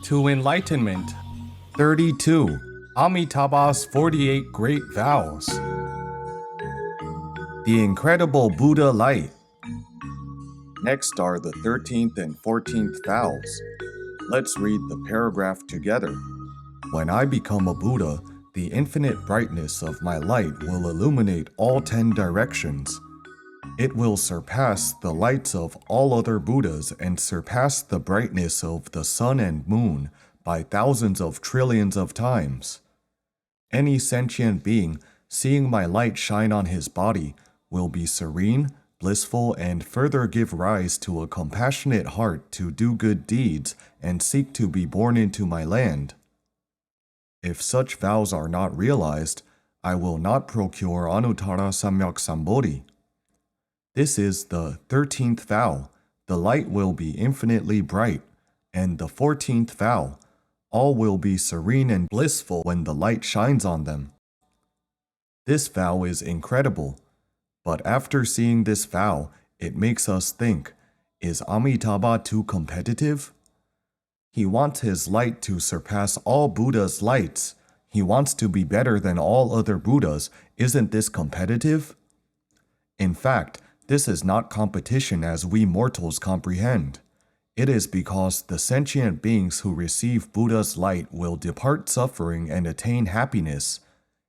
to Enlightenment. 32. Amitabha's 48 Great Vows. The Incredible Buddha Light. Next are the 13th and 14th vows. Let's read the paragraph together. When I become a Buddha, the infinite brightness of my light will illuminate all 10 directions. It will surpass the lights of all other Buddhas and surpass the brightness of the sun and moon by thousands of trillions of times. Any sentient being seeing my light shine on his body will be serene, blissful, and further give rise to a compassionate heart to do good deeds and seek to be born into my land. If such vows are not realized, I will not procure Anuttara Samyak Sambodhi. This is the 13th vow, the light will be infinitely bright, and the 14th vow, all will be serene and blissful when the light shines on them. This vow is incredible, but after seeing this vow, it makes us think, is Amitabha too competitive? He wants his light to surpass all Buddha's lights. He wants to be better than all other Buddhas. Isn't this competitive? In fact, this is not competition as we mortals comprehend. It is because the sentient beings who receive Buddha's light will depart suffering and attain happiness.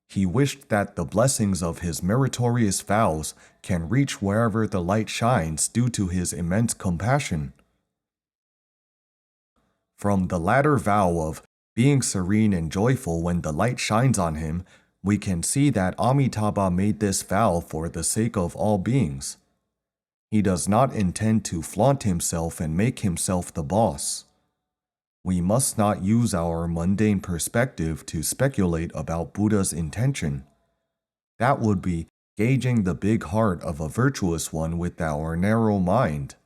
He wished that the blessings of his meritorious vows can reach wherever the light shines due to his immense compassion. From the latter vow of being serene and joyful when the light shines on him, we can see that Amitabha made this vow for the sake of all beings. He does not intend to flaunt himself and make himself the boss. We must not use our mundane perspective to speculate about Buddha's intention. That would be gauging the big heart of a virtuous one with our narrow mind.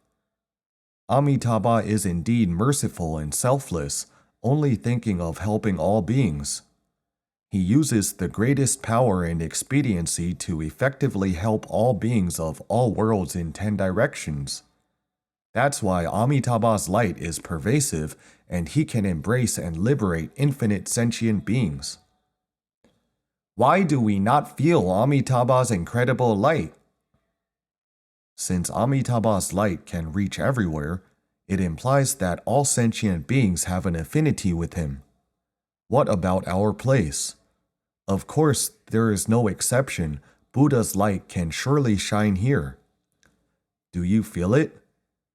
Amitabha is indeed merciful and selfless, only thinking of helping all beings. He uses the greatest power and expediency to effectively help all beings of all worlds in 10 directions. That's why Amitabha's light is pervasive and he can embrace and liberate infinite sentient beings. Why do we not feel Amitabha's incredible light? Since Amitabha's light can reach everywhere, it implies that all sentient beings have an affinity with him. What about our place? Of course, there is no exception. Buddha's light can surely shine here. Do you feel it?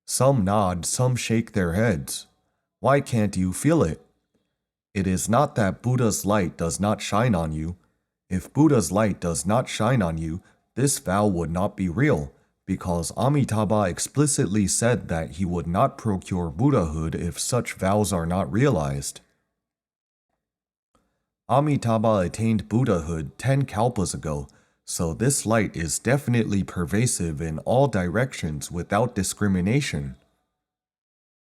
Some nod, some shake their heads. Why can't you feel it? It is not that Buddha's light does not shine on you. If Buddha's light does not shine on you, this vow would not be real, because Amitabha explicitly said that he would not procure Buddhahood if such vows are not realized. Amitabha attained Buddhahood 10 kalpas ago, so this light is definitely pervasive in all directions without discrimination.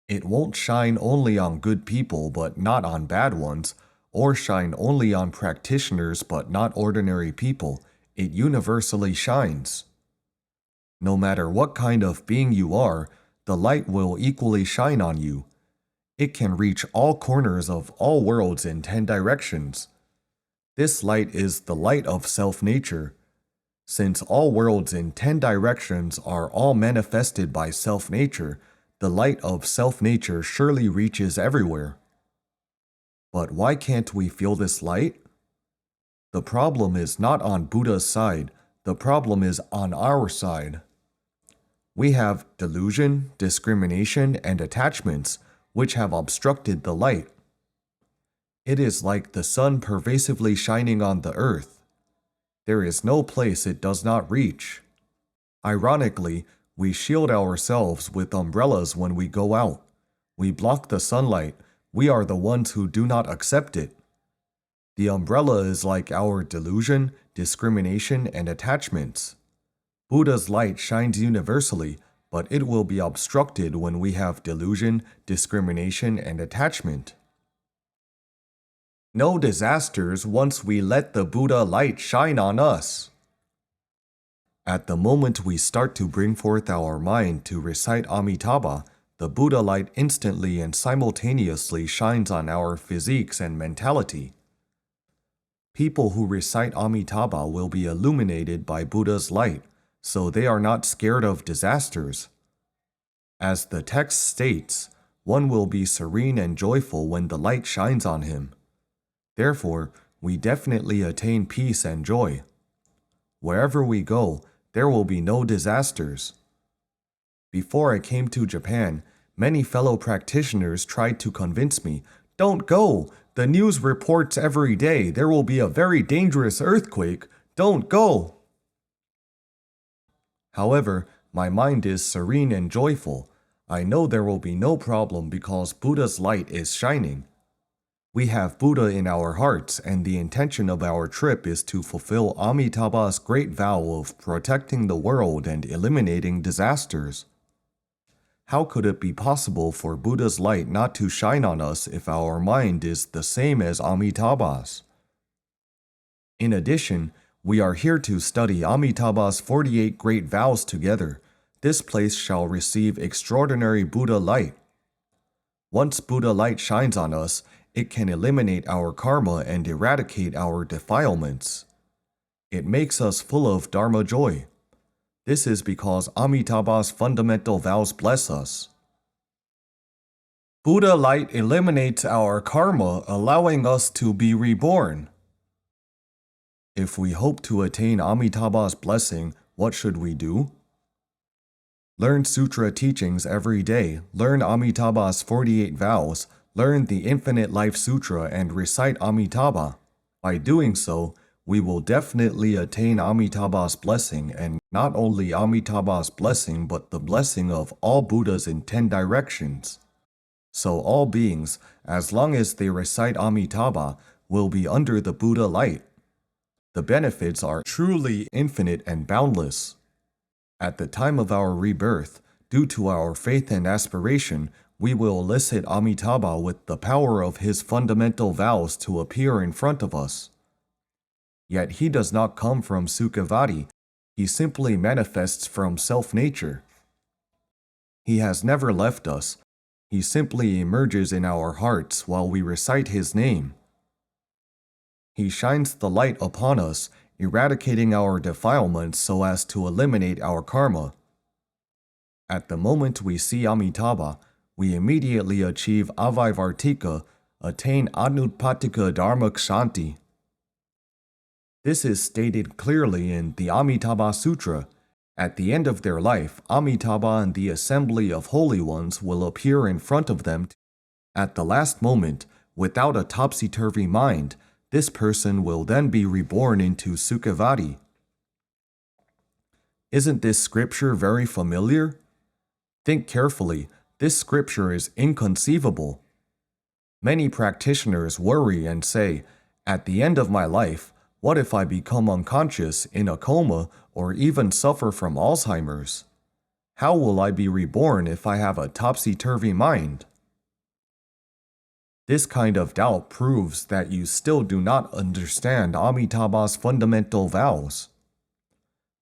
It won't shine only on good people but not on bad ones, or shine only on practitioners but not ordinary people. It universally shines. No matter what kind of being you are, the light will equally shine on you. It can reach all corners of all worlds in 10 directions. This light is the light of self-nature. Since all worlds in 10 directions are all manifested by self-nature, the light of self-nature surely reaches everywhere. But why can't we feel this light? The problem is not on Buddha's side, the problem is on our side. We have delusion, discrimination, and attachments, which have obstructed the light. It is like the sun pervasively shining on the earth. There is no place it does not reach. Ironically, we shield ourselves with umbrellas when we go out. We block the sunlight. We are the ones who do not accept it. The umbrella is like our delusion, discrimination, and attachments. Buddha's light shines universally, but it will be obstructed when we have delusion, discrimination, and attachment. No disasters once we let the Buddha light shine on us. At the moment we start to bring forth our mind to recite Amitabha, the Buddha light instantly and simultaneously shines on our physiques and mentality. People who recite Amitabha will be illuminated by Buddha's light, so they are not scared of disasters. As the text states, one will be serene and joyful when the light shines on him. Therefore, we definitely attain peace and joy. Wherever we go, there will be no disasters. Before I came to Japan, many fellow practitioners tried to convince me, "Don't go! The news reports every day there will be a very dangerous earthquake. Don't go!" However, my mind is serene and joyful. I know there will be no problem because Buddha's light is shining. We have Buddha in our hearts, and the intention of our trip is to fulfill Amitabha's great vow of protecting the world and eliminating disasters. How could it be possible for Buddha's light not to shine on us if our mind is the same as Amitabha's? In addition, we are here to study Amitabha's 48 great vows together. This place shall receive extraordinary Buddha light. Once Buddha light shines on us, it can eliminate our karma and eradicate our defilements. It makes us full of Dharma joy. This is because Amitabha's fundamental vows bless us. Buddha light eliminates our karma, allowing us to be reborn. If we hope to attain Amitabha's blessing, what should we do? Learn sutra teachings every day, learn Amitabha's 48 vows, learn the Infinite Life Sutra, and recite Amitabha. By doing so, we will definitely attain Amitabha's blessing, and not only Amitabha's blessing, but the blessing of all Buddhas in 10 directions. So all beings, as long as they recite Amitabha, will be under the Buddha light. The benefits are truly infinite and boundless. At the time of our rebirth, due to our faith and aspiration, we will elicit Amitabha with the power of his fundamental vows to appear in front of us. Yet he does not come from Sukhavati, he simply manifests from self-nature. He has never left us, he simply emerges in our hearts while we recite his name. He shines the light upon us, eradicating our defilements so as to eliminate our karma. At the moment we see Amitabha, we immediately achieve Avaivartika, attain Anutpatika Dharma Kshanti. This is stated clearly in the Amitabha Sutra. At the end of their life, Amitabha and the assembly of holy ones will appear in front of them. At the last moment, without a topsy-turvy mind, this person will then be reborn into Sukhavati. Isn't this scripture very familiar? Think carefully, this scripture is inconceivable. Many practitioners worry and say, "At the end of my life, what if I become unconscious, in a coma, or even suffer from Alzheimer's? How will I be reborn if I have a topsy-turvy mind?" This kind of doubt proves that you still do not understand Amitabha's fundamental vows.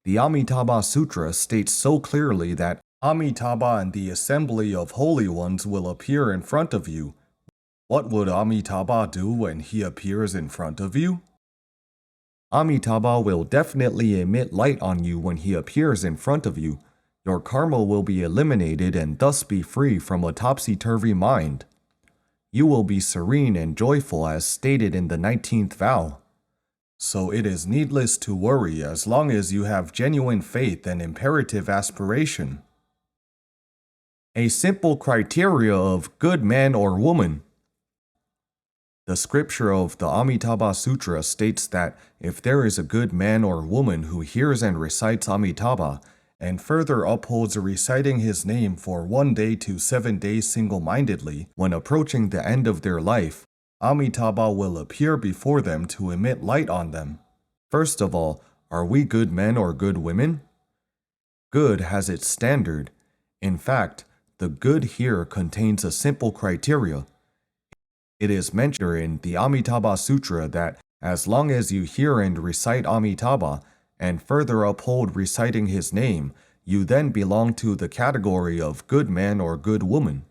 The Amitabha Sutra states so clearly that Amitabha and the assembly of holy ones will appear in front of you. What would Amitabha do when he appears in front of you? Amitabha will definitely emit light on you when he appears in front of you. Your karma will be eliminated and thus be free from a topsy-turvy mind. You will be serene and joyful as stated in the 19th vow. So it is needless to worry as long as you have genuine faith and imperative aspiration. A simple criteria of good man or woman. The scripture of the Amitabha Sutra states that if there is a good man or woman who hears and recites Amitabha, and further upholds reciting his name for 1 day to 7 days single-mindedly, when approaching the end of their life, Amitabha will appear before them to emit light on them. First of all, are we good men or good women? Good has its standard. In fact, the good here contains a simple criteria. It is mentioned in the Amitabha Sutra that as long as you hear and recite Amitabha, and further uphold reciting his name, you then belong to the category of good man or good woman.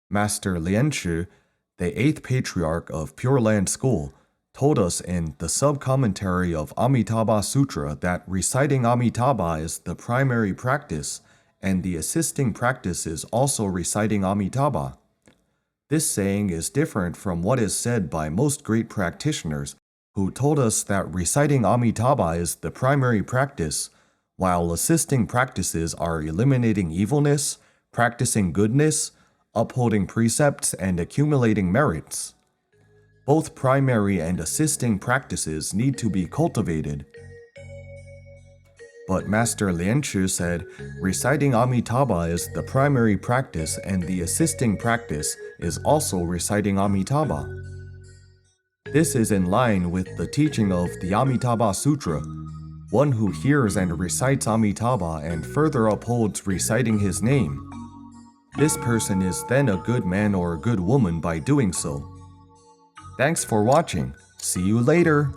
Master Lianshi, the 8th patriarch of Pure Land School, told us in the sub-commentary of Amitabha Sutra that reciting Amitabha is the primary practice, and the assisting practice is also reciting Amitabha. This saying is different from what is said by most great practitioners who told us that reciting Amitabha is the primary practice, while assisting practices are eliminating evilness, practicing goodness, upholding precepts, and accumulating merits. Both primary and assisting practices need to be cultivated. But Master Lianchi said, reciting Amitabha is the primary practice and the assisting practice is also reciting Amitabha. This is in line with the teaching of the Amitabha Sutra. One who hears and recites Amitabha and further upholds reciting his name. This person is then a good man or a good woman by doing so. Thanks for watching. See you later.